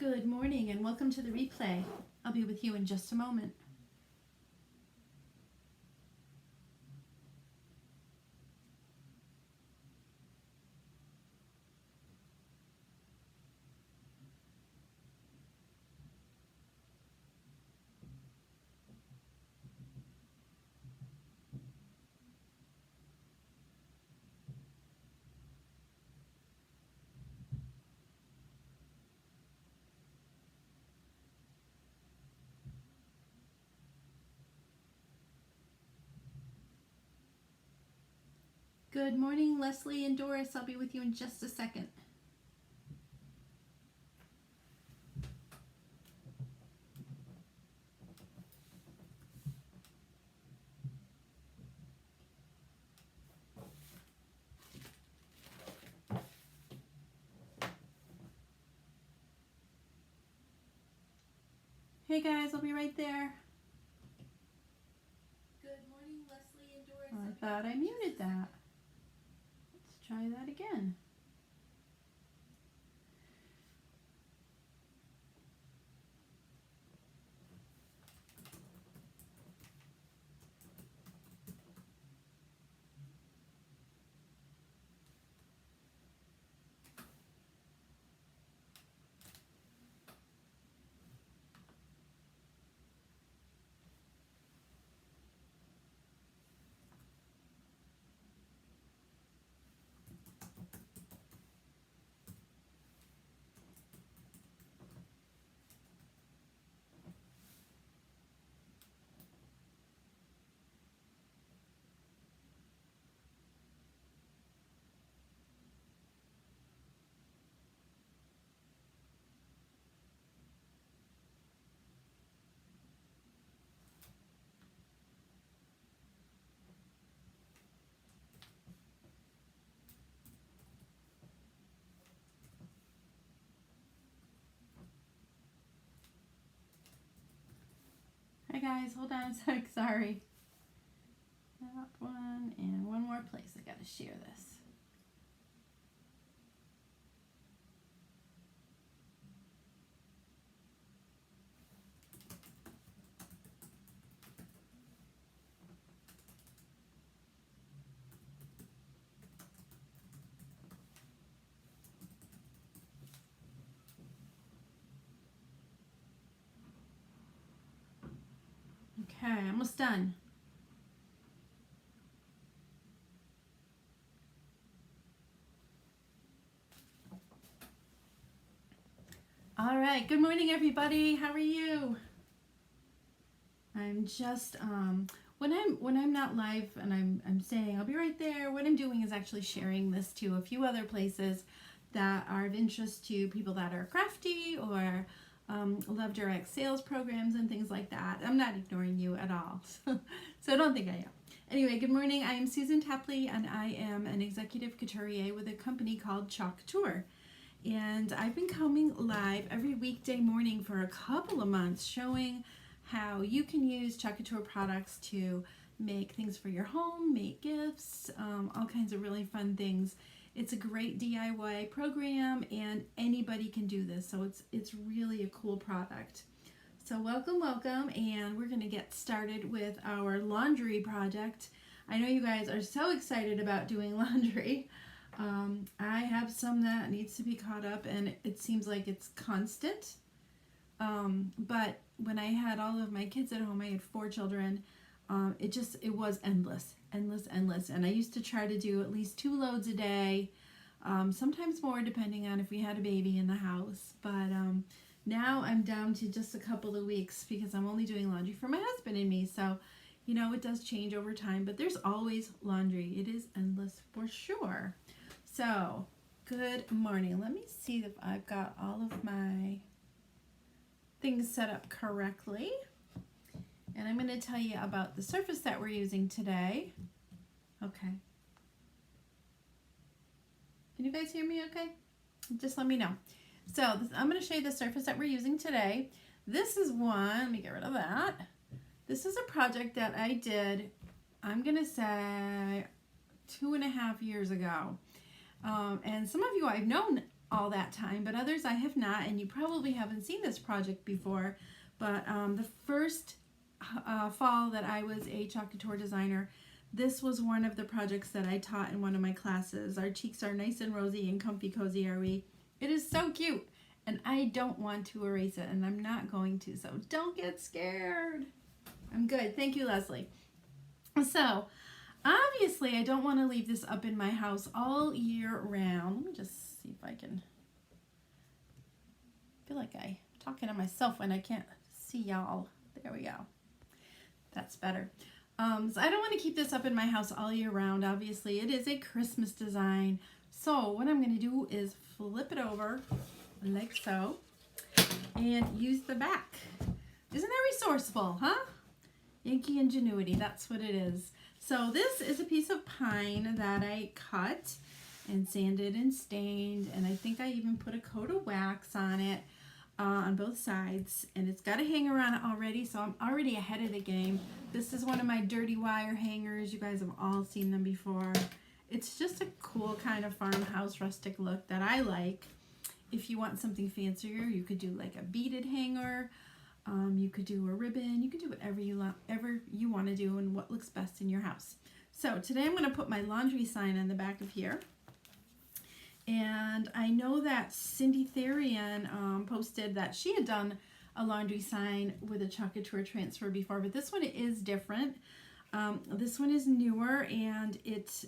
Good morning and welcome to the replay. I'll be with you in just a moment. Good morning, Leslie and Doris. I'll be with you in just a second. Hey guys, I'll be right there. Good morning, Leslie and Doris. I thought I muted that. Let's try that again. Hi guys, hold on a sec, sorry. That one and one more place. I gotta share this. Okay, almost done. All right, good morning everybody. How are you? I'm just when I'm not live and I'm saying I'll be right there, what I'm doing is actually sharing this to a few other places that are of interest to people that are crafty or love direct sales programs and things like that. I'm not ignoring you at all. So don't think I am. Anyway, good morning. I am Susan Tapley and I am an executive couturier with a company called Chalk Couture. And I've been coming live every weekday morning for a couple of months showing how you can use Chalk Couture products to make things for your home, make gifts, all kinds of really fun things. It's a great DIY program and anybody can do this, so it's really a cool product. So welcome, and we're going to get started with our laundry project. I know you guys are so excited about doing laundry. I have some that needs to be caught up and it seems like it's constant. But when I had all of my kids at home, I had 4 children, it was endless. And I used to try to do at least 2 loads a day, sometimes more depending on if we had a baby in the house. But now I'm down to just a couple of weeks because I'm only doing laundry for my husband and me. So, you know, it does change over time, but there's always laundry. It is endless for sure. So, good morning. Let me see if I've got all of my things set up correctly. And I'm going to tell you about the surface that we're using today. Okay. Can you guys hear me okay? Just let me know. So I'm going to show you the surface that we're using today. This is one, let me get rid of that. This is a project that I did, I'm going to say 2.5 years ago. And some of you I've known all that time, but others I have not, and you probably haven't seen this project before. But the first fall that I was a Chalk Couture designer, this was one of the projects that I taught in one of my classes. Our cheeks are nice and rosy and comfy cozy, are we? It is so cute, and I don't want to erase it, and I'm not going to, so don't get scared. I'm good. Thank you, Leslie. So, obviously, I don't want to leave this up in my house all year round. Let me just see if I can. I feel like I'm talking to myself when I can't see y'all. There we go. That's better. So I don't want to keep this up in my house all year round. Obviously, it is a Christmas design. So what I'm going to do is flip it over like so and use the back. Isn't that resourceful, huh? Yankee ingenuity, that's what it is. So this is a piece of pine that I cut and sanded and stained, and I think I even put a coat of wax on it on both sides, and it's got a hanger on it already, so I'm already ahead of the game. This is one of my dirty wire hangers. You guys have all seen them before. It's just a cool kind of farmhouse rustic look that I like. If you want something fancier, you could do like a beaded hanger. You could do a ribbon. You could do whatever you want to do and what looks best in your house. So today I'm going to put my laundry sign on the back of here. And I know that Cindy Therian posted that she had done a laundry sign with a Chalk Couture transfer before, but this one is different. This one is newer, and it's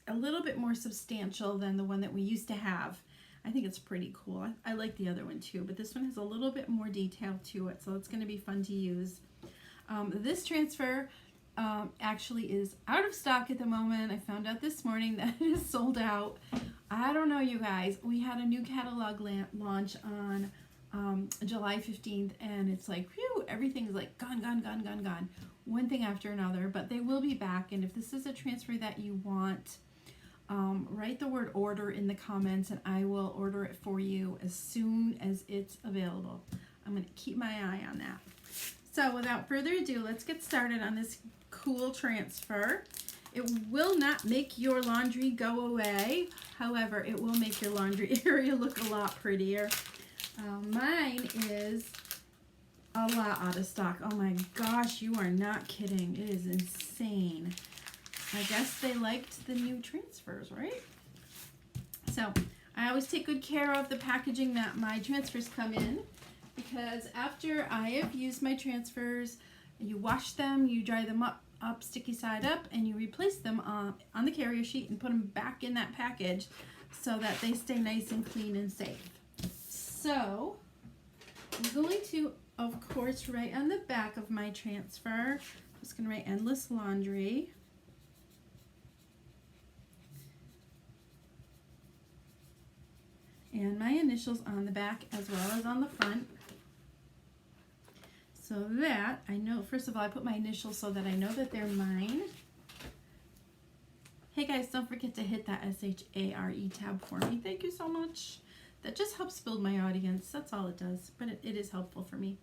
a little bit more substantial than the one that we used to have. I think it's pretty cool. I like the other one too, but this one has a little bit more detail to it, so it's going to be fun to use. This transfer actually is out of stock at the moment. I found out this morning that it is sold out. I don't know, you guys. We had a new catalog launch on July 15th, and it's like, phew, everything's like gone, gone, gone, gone, gone. One thing after another, but they will be back, and if this is a transfer that you want, write the word order in the comments, and I will order it for you as soon as it's available. I'm going to keep my eye on that. So without further ado, let's get started on this cool transfer. It will not make your laundry go away. However, it will make your laundry area look a lot prettier. Mine is a lot out of stock. Oh my gosh, you are not kidding. It is insane. I guess they liked the new transfers, right? So I always take good care of the packaging that my transfers come in, because after I have used my transfers, you wash them, you dry them up sticky side up, and you replace them on the carrier sheet and put them back in that package so that they stay nice and clean and safe. So I'm going to, of course, write on the back of my transfer, I'm just going to write Endless Laundry. And my initials on the back as well as on the front. So that I know, first of all, I put my initials so that I know that they're mine. Hey guys, don't forget to hit that SHARE tab for me. Thank you so much. That just helps build my audience. That's all it does, but it is helpful for me.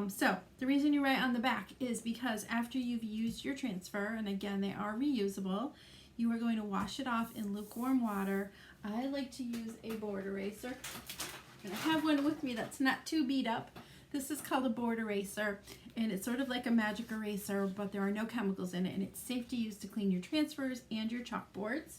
So the reason you write on the back is because after you've used your transfer, and again, they are reusable, you are going to wash it off in lukewarm water. I like to use a board eraser, and I have one with me that's not too beat up. This is called a board eraser, and it's sort of like a magic eraser, but there are no chemicals in it, and it's safe to use to clean your transfers and your chalkboards.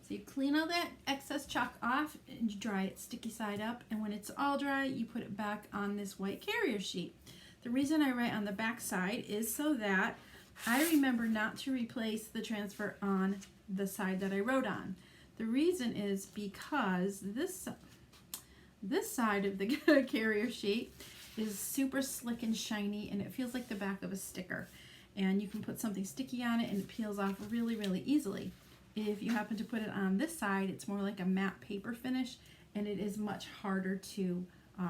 So you clean all that excess chalk off, and you dry it sticky side up, and when it's all dry, you put it back on this white carrier sheet. The reason I write on the back side is so that I remember not to replace the transfer on the side that I wrote on. The reason is because this side of the carrier sheet is super slick and shiny, and it feels like the back of a sticker. And you can put something sticky on it and it peels off really, really easily. If you happen to put it on this side, it's more like a matte paper finish, and it is much harder to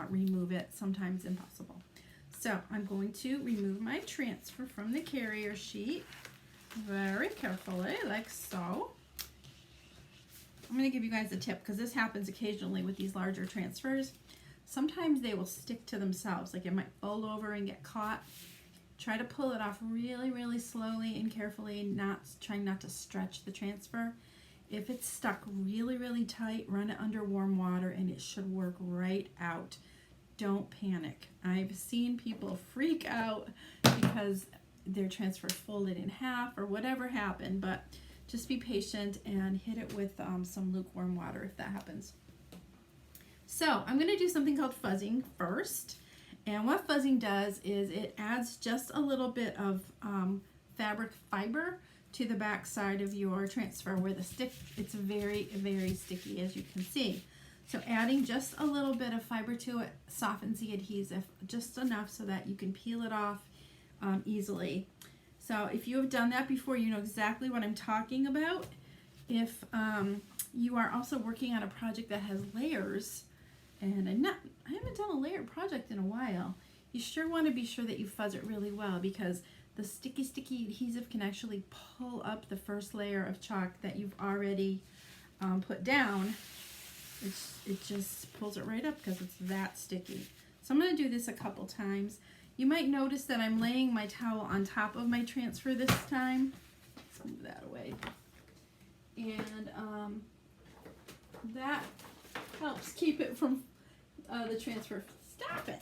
remove it, sometimes impossible. So I'm going to remove my transfer from the carrier sheet very carefully, like so. I'm going to give you guys a tip, because this happens occasionally with these larger transfers. Sometimes they will stick to themselves, like it might fold over and get caught. Try to pull it off really, really slowly and carefully, trying not to stretch the transfer. If it's stuck really, really tight, run it under warm water and it should work right out. Don't panic. I've seen people freak out because their transfer folded in half or whatever happened, but just be patient and hit it with some lukewarm water if that happens. So I'm going to do something called fuzzing first. And what fuzzing does is it adds just a little bit of fabric fiber to the back side of your transfer where the stick, it's very, very sticky, as you can see. So adding just a little bit of fiber to it softens the adhesive just enough so that you can peel it off easily. So if you have done that before, you know exactly what I'm talking about. If you are also working on a project that has layers, and I haven't done a layered project in a while, you sure want to be sure that you fuzz it really well, because the sticky adhesive can actually pull up the first layer of chalk that you've already put down. It just pulls it right up because it's that sticky. So I'm going to do this a couple times. You might notice that I'm laying my towel on top of my transfer this time. Let's move that away. And that helps keep it from the transfer. Stop it!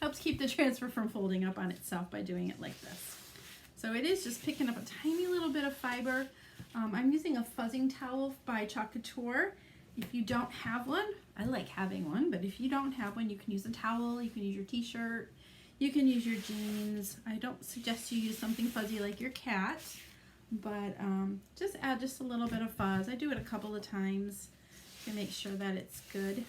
Helps keep the transfer from folding up on itself by doing it like this. So it is just picking up a tiny little bit of fiber. I'm using a fuzzing towel by Chalk Couture. If you don't have one, I like having one, but if you don't have one, you can use a towel, you can use your t-shirt, you can use your jeans. I don't suggest you use something fuzzy like your cat, but just add just a little bit of fuzz. I do it a couple of times to make sure that it's good.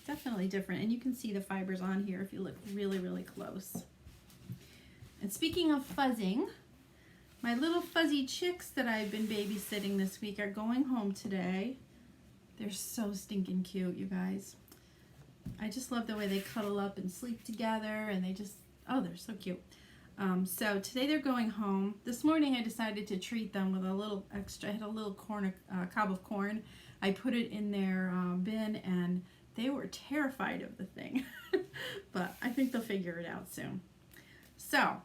Definitely different, and you can see the fibers on here if you look really, really close. And speaking of fuzzing, my little fuzzy chicks that I've been babysitting this week are going home today. They're so stinking cute, you guys. I just love the way they cuddle up and sleep together, and they just, oh, they're so cute. So today they're going home. This morning I decided to treat them with a little extra. I had a little cob of corn. I put it in their bin, and they were terrified of the thing. But I think they'll figure it out soon. So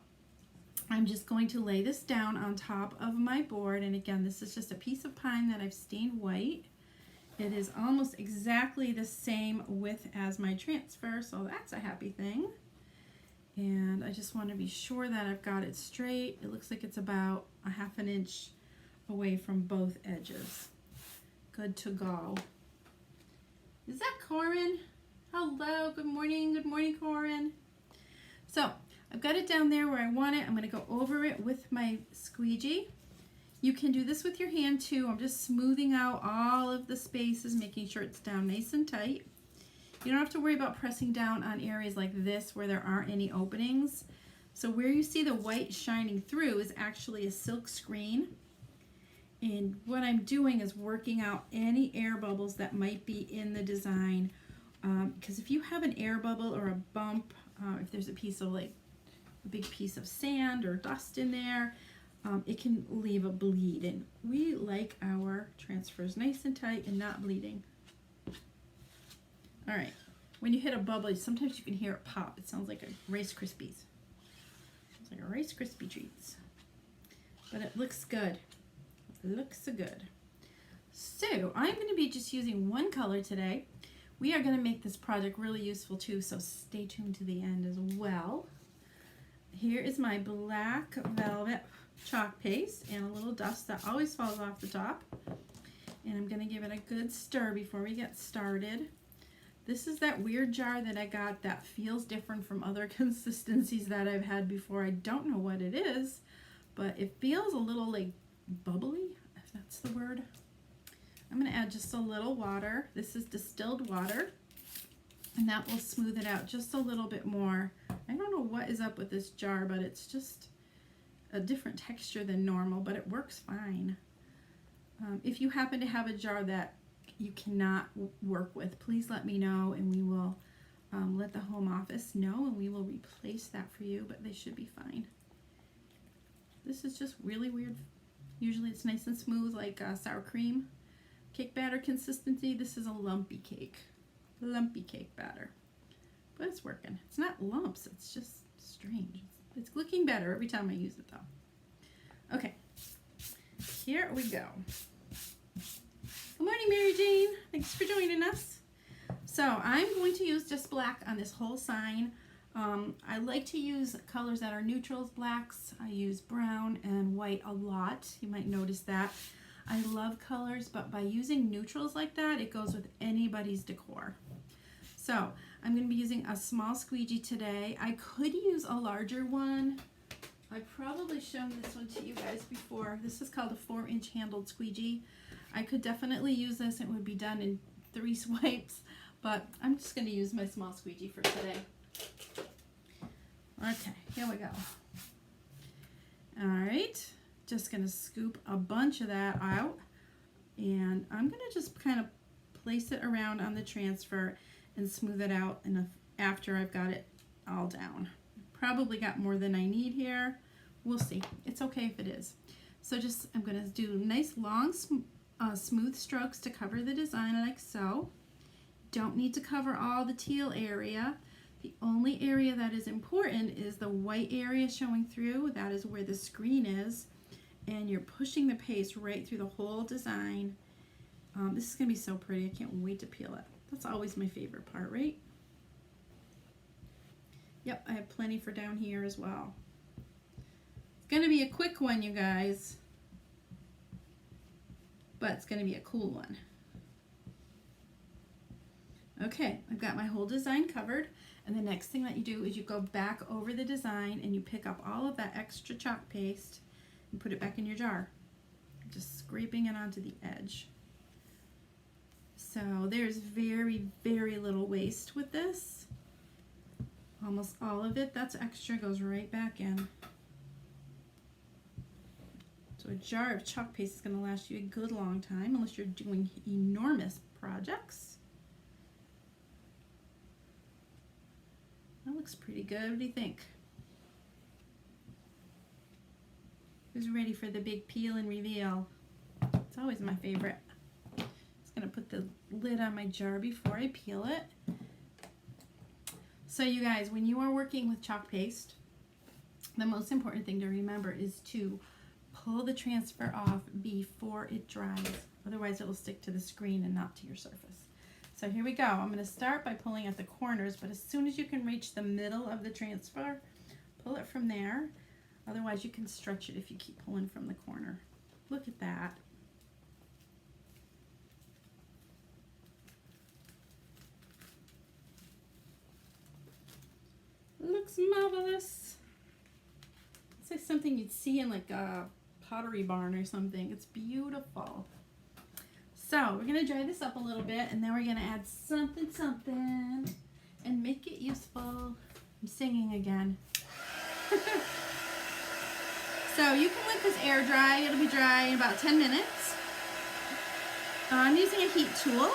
I'm just going to lay this down on top of my board. And again, this is just a piece of pine that I've stained white. It is almost exactly the same width as my transfer, so that's a happy thing. And I just want to be sure that I've got it straight. It looks like it's about a ½ an inch away from both edges. Good to go. Is that Corin? Hello, good morning, Corin. So I've got it down there where I want it. I'm going to go over it with my squeegee. You can do this with your hand too. I'm just smoothing out all of the spaces, making sure it's down nice and tight. You don't have to worry about pressing down on areas like this where there aren't any openings. So where you see the white shining through is actually a silk screen. And what I'm doing is working out any air bubbles that might be in the design. Because if you have an air bubble or a bump, if there's a piece of like a big piece of sand or dust in there, it can leave a bleed, and we like our transfers nice and tight and not bleeding. All right, when you hit a bubble, sometimes you can hear it pop. It sounds like a Rice Krispies. It's like a Rice Krispie treats, but it looks good. It looks so good. So I'm going to be just using one color today. We are going to make this project really useful too, so stay tuned to the end as well. Here is my black velvet chalk paste and a little dust that always falls off the top. And I'm going to give it a good stir before we get started. This is that weird jar that I got that feels different from other consistencies that I've had before. I don't know what it is, but it feels a little like bubbly, if that's the word. I'm going to add just a little water. This is distilled water, and that will smooth it out just a little bit more. I don't know what is up with this jar, but it's just a different texture than normal, but it works fine. If you happen to have a jar that you cannot work with, please let me know, and we will let the home office know, and we will replace that for you, but they should be fine. This is just really weird. Usually it's nice and smooth like sour cream cake batter consistency. This is a lumpy cake batter, but it's working. It's not lumps, it's just strange. It's looking better every time I use it though. Okay, here we go. Good morning, Mary Jane. Thanks for joining us. So I'm going to use just black on this whole sign. I like to use colors that are neutrals, blacks. I use brown and white a lot. You might notice that. I love colors, but by using neutrals like that, it goes with anybody's decor. So I'm going to be using a small squeegee today. I could use a larger one. I've probably shown this one to you guys before. This is called a 4-inch handled squeegee. I could definitely use this. It would be done in 3 swipes, but I'm just going to use my small squeegee for today. Okay, here we go. All right, just going to scoop a bunch of that out, and I'm going to just kind of place it around on the transfer and smooth it out after I've got it all down. Probably got more than I need here. We'll see. It's okay if it is. So I'm going to do nice long smooth strokes to cover the design like so. Don't need to cover all the teal area. The only area that is important is the white area showing through. That is where the screen is. And you're pushing the paste right through the whole design. This is going to be so pretty. I can't wait to peel it. That's always my favorite part, right? Yep, I have plenty for down here as well. It's going to be a quick one, you guys. But it's going to be a cool one. Okay, I've got my whole design covered. And the next thing that you do is you go back over the design and you pick up all of that extra chalk paste and put it back in your jar. Just scraping it onto the edge. So there's very, very little waste with this. Almost all of it that's extra goes right back in. So a jar of chalk paste is going to last you a good long time unless you're doing enormous projects. That looks pretty good. What do you think? Who's ready for the big peel and reveal? It's always my favorite. Just going to put the lid on my jar before I peel it. So you guys, when you are working with chalk paste, the most important thing to remember is to pull the transfer off before it dries. Otherwise it will stick to the screen and not to your surface. So here we go. I'm going to start by pulling at the corners, but as soon as you can reach the middle of the transfer, pull it from there. Otherwise you can stretch it if you keep pulling from the corner. Look at that. Looks marvelous. It's like something you'd see in like a pottery barn or something. It's beautiful. So we're gonna dry this up a little bit and then we're gonna add something and make it useful. I'm singing again. So you can let this air dry. It'll be dry in about 10 minutes. I'm using a heat tool.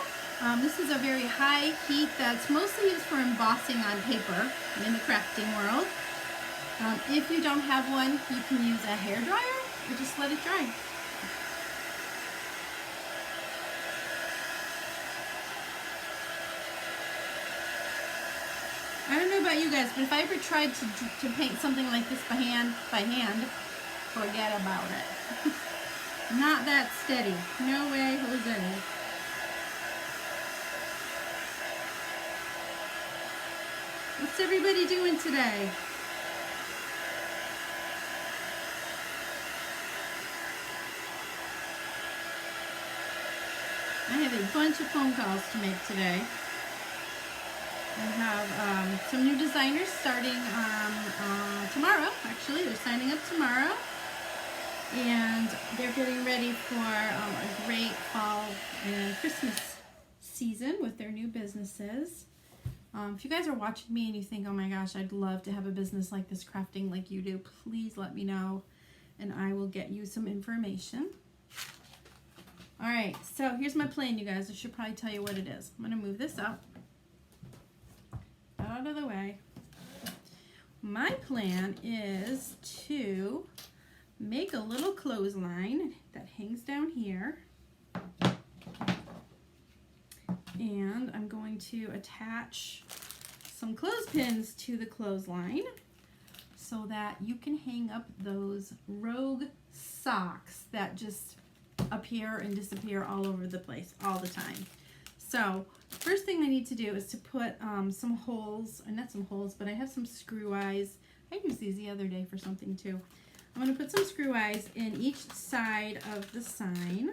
This is a very high heat that's mostly used for embossing on paper in the crafting world. If you don't have one, you can use a hairdryer or just let it dry. I don't know about you guys, but if I ever tried to paint something like this by hand, forget about it. Not that steady. No way, Jose. What's everybody doing today? I have a bunch of phone calls to make today. I have some new designers starting tomorrow. Actually, they're signing up tomorrow. And they're getting ready for a great fall and Christmas season with their new businesses. If you guys are watching me and you think, oh my gosh, I'd love to have a business like this, crafting like you do, please let me know and I will get you some information. All right, so here's my plan, you guys. I should probably tell you what it is. I'm going to move this up out of the way. My plan is to make a little clothesline that hangs down here. And I'm going to attach some clothespins to the clothesline so that you can hang up those rogue socks that just appear and disappear all over the place all the time. So first thing I need to do is to put some holes, or not some holes, but I have some screw eyes. I used these the other day for something too. I'm going to put some screw eyes in each side of the sign.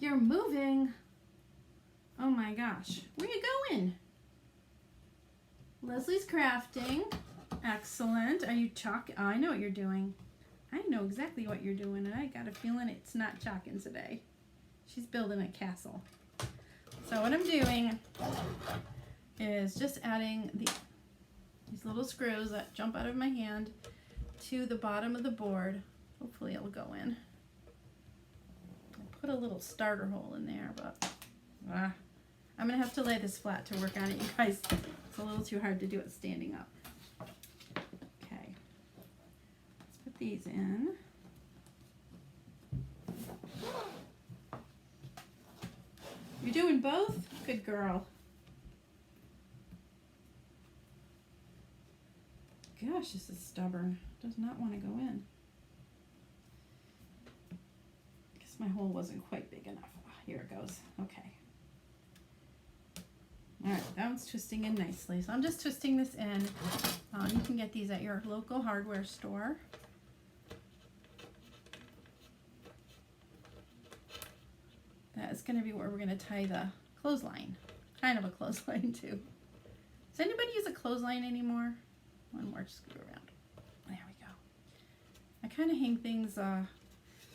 You're moving. Oh my gosh. Where you going? Leslie's crafting. Excellent. Are you chalk? Oh, I know what you're doing. I know exactly what you're doing, and I got a feeling it's not chalking today. She's building a castle. So what I'm doing is just adding these little screws that jump out of my hand to the bottom of the board. Hopefully it'll go in. I put a little starter hole in there, but I'm going to have to lay this flat to work on it, you guys. It's a little too hard to do it standing up. Okay. Let's put these in. You're doing both? Good girl. Gosh, this is stubborn. Does not want to go in. I guess my hole wasn't quite big enough. Oh, here it goes. Okay. Alright, that one's twisting in nicely. So I'm just twisting this in. You can get these at your local hardware store. That is going to be where we're going to tie the clothesline. Kind of a clothesline too. Does anybody use a clothesline anymore? One more screw around. There we go. I kind of hang things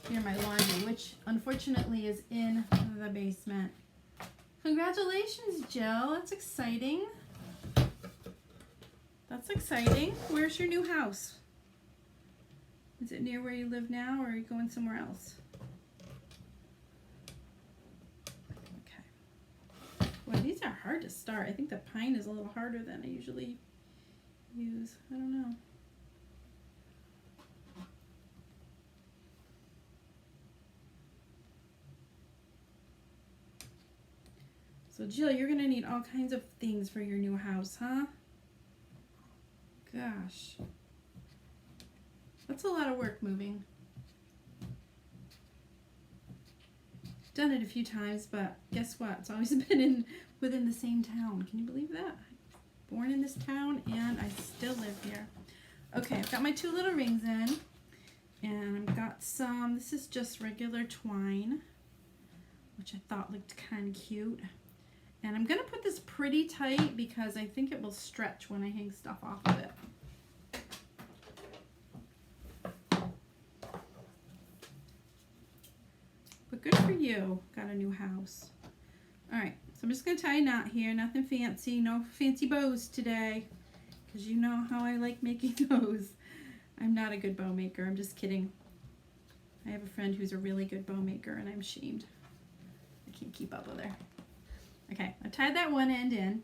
near my laundry, which unfortunately is in the basement. Congratulations, Jill. That's exciting. That's exciting. Where's your new house? Is it near where you live now, or are you going somewhere else? Okay. Boy, these are hard to start. I think the pine is a little harder than I usually use. I don't know. So Jill, you're gonna need all kinds of things for your new house, huh? Gosh. That's a lot of work moving. Done it a few times, but guess what? It's always been within the same town. Can you believe that? Born in this town and I still live here. Okay, I've got my two little rings in, and I've got some, this is just regular twine, which I thought looked kind of cute. And I'm gonna put this pretty tight because I think it will stretch when I hang stuff off of it. But good for you, got a new house. All right, so I'm just gonna tie a knot here, nothing fancy, no fancy bows today, because you know how I like making those. I'm not a good bow maker, I'm just kidding. I have a friend who's a really good bow maker and I'm ashamed. I can't keep up with her. Okay, I tied that one end in,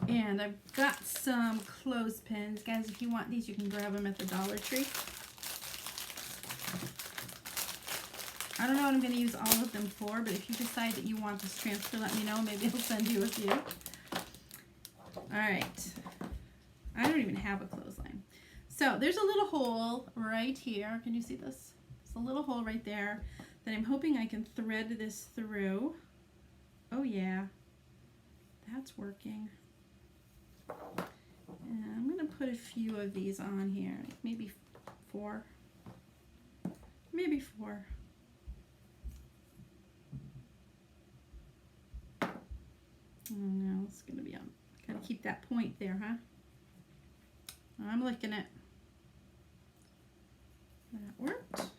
and I've got some clothespins. Guys, if you want these, you can grab them at the Dollar Tree. I don't know what I'm going to use all of them for, but if you decide that you want this transfer, let me know. Maybe I'll send you a few. All right. I don't even have a clothesline. So there's a little hole right here. Can you see this? It's a little hole right there that I'm hoping I can thread this through. Oh yeah, that's working. And I'm going to put a few of these on here, maybe four. Maybe four. Oh no, it's going to be on. Got to keep that point there, huh? I'm licking it. That worked.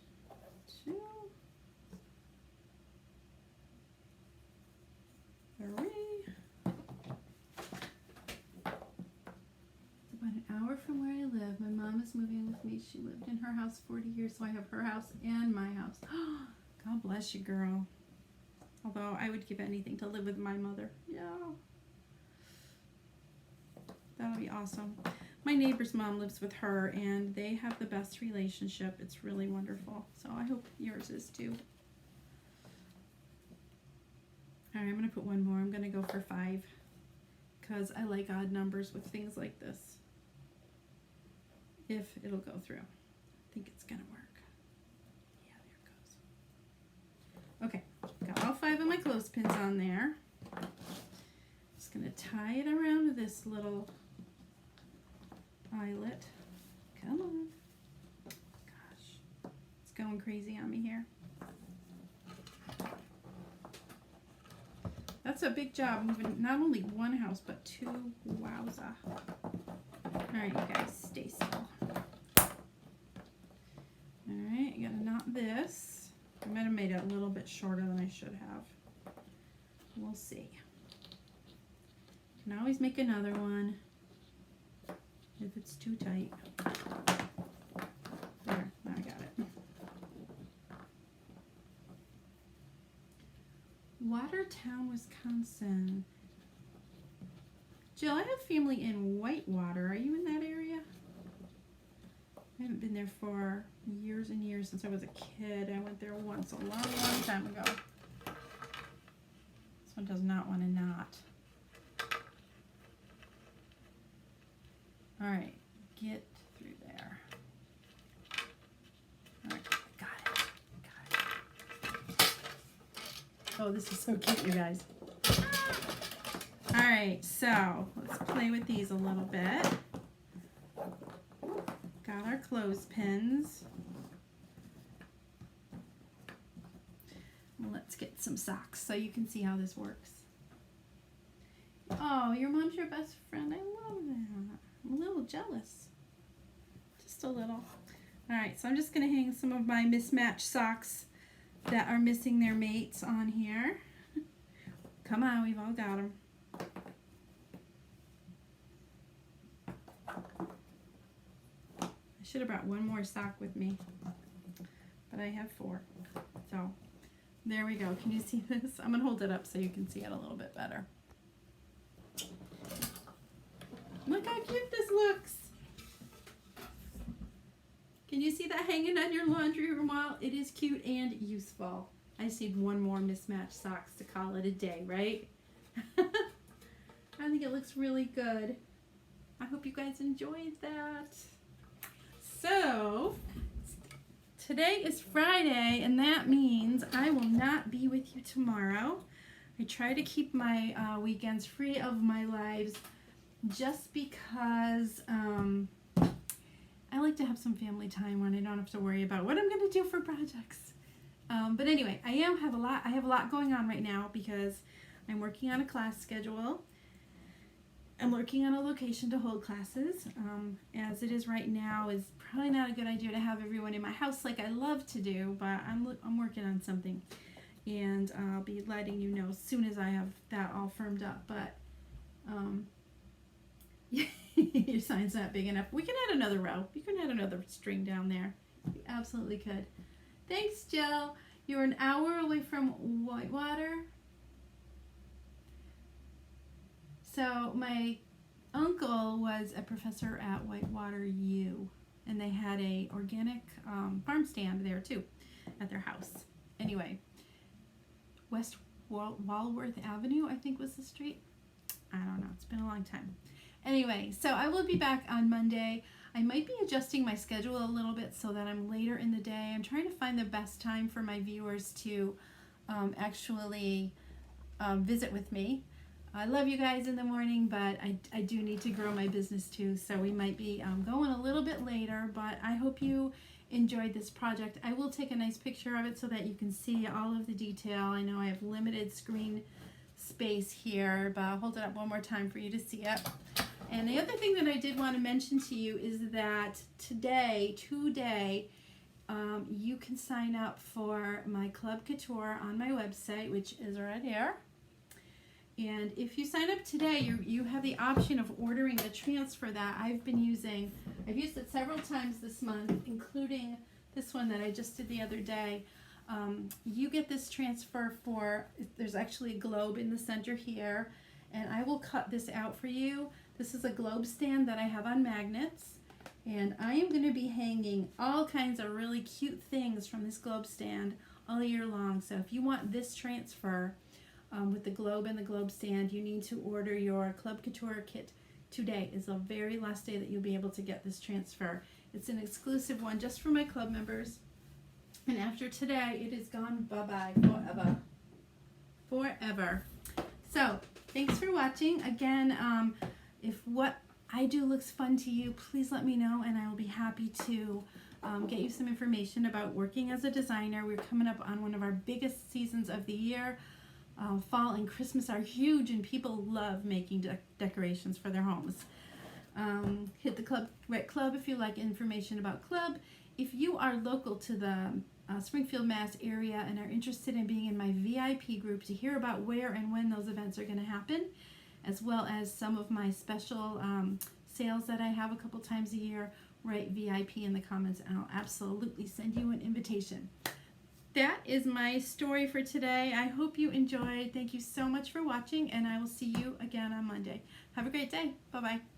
Two. Hour from where I live. My mom is moving with me. She lived in her house 40 years, so I have her house and my house. God bless you, girl. Although I would give anything to live with my mother. Yeah. That would be awesome. My neighbor's mom lives with her, and they have the best relationship. It's really wonderful. So I hope yours is too. All right, I'm going to put one more. I'm going to go for 5 because I like odd numbers with things like this. If it'll go through. I think it's gonna work. Okay, got all 5 of my clothespins on there. Just gonna tie it around this little eyelet. Come on. Gosh, it's going crazy on me here. That's a big job moving not only one house, but 2. Wowza. Alright, you guys, stay still. Alright, I gotta knot this. I might have made it a little bit shorter than I should have. We'll see. Can always make another one if it's too tight. There, now I got it. Watertown, Wisconsin. Jill, I have family in Whitewater. Are you in that area? I haven't been there for years and years since I was a kid. I went there once a long, long time ago. This one does not want to knot. All right, get through there. All right, got it. Oh, this is so cute, you guys. All right, so let's play with these a little bit. Got our clothespins. Let's get some socks so you can see how this works. Oh, your mom's your best friend. I love that. I'm a little jealous. Just a little. All right, so I'm just going to hang some of my mismatched socks that are missing their mates on here. Come on, we've all got them. I should have brought one more sock with me, but I have 4. So there we go. Can you see this? I'm going to hold it up so you can see it a little bit better. Look how cute this looks. Can you see that hanging on your laundry room wall? It is cute and useful. I just need one more mismatched socks to call it a day, right? I think it looks really good. I hope you guys enjoyed that. So, today is Friday, and that means I will not be with you tomorrow. I try to keep my weekends free of my lives just because I like to have some family time when I don't have to worry about what I'm going to do for projects. But anyway, I have a lot going on right now because I'm working on a class schedule. I'm working on a location to hold classes. As it is right now, is probably not a good idea to have everyone in my house like I love to do, but I'm working on something, and I'll be letting you know as soon as I have that all firmed up. But your sign's not big enough. We can add another row. You can add another string down there. You absolutely could. Thanks, Jill. You're an hour away from Whitewater. So my uncle was a professor at Whitewater U, and they had a organic farm stand there too, at their house. Anyway, West Walworth Avenue, I think was the street. I don't know. It's been a long time. Anyway, so I will be back on Monday. I might be adjusting my schedule a little bit so that I'm later in the day. I'm trying to find the best time for my viewers to actually visit with me. I love you guys in the morning, but I do need to grow my business too, so we might be going a little bit later, but I hope you enjoyed this project. I will take a nice picture of it so that you can see all of the detail. I know I have limited screen space here, but I'll hold it up one more time for you to see it. And the other thing that I did want to mention to you is that today, you can sign up for my Club Couture on my website, which is right here. And if you sign up today, you have the option of ordering the transfer that I've used it several times this month, including this one that I just did the other day. You get this transfer there's actually a globe in the center here, and I will cut this out for you. This is a globe stand that I have on magnets, and I am going to be hanging all kinds of really cute things from this globe stand all year long. So if you want this transfer with the globe and the globe stand, you need to order your Club Couture kit today. Is the very last day that you'll be able to get this transfer. It's an exclusive one just for my club members. And after today, it is gone bye-bye forever. Forever. So, thanks for watching. Again, if what I do looks fun to you, please let me know, and I will be happy to get you some information about working as a designer. We're coming up on one of our biggest seasons of the year. Fall and Christmas are huge, and people love making decorations for their homes. Hit the Red Club if you like information about club. If you are local to the Springfield, Mass area and are interested in being in my VIP group to hear about where and when those events are going to happen, as well as some of my special sales that I have a couple times a year, write VIP in the comments and I'll absolutely send you an invitation. That is my story for today. I hope you enjoyed. Thank you so much for watching, and I will see you again on Monday. Have a great day. Bye-bye.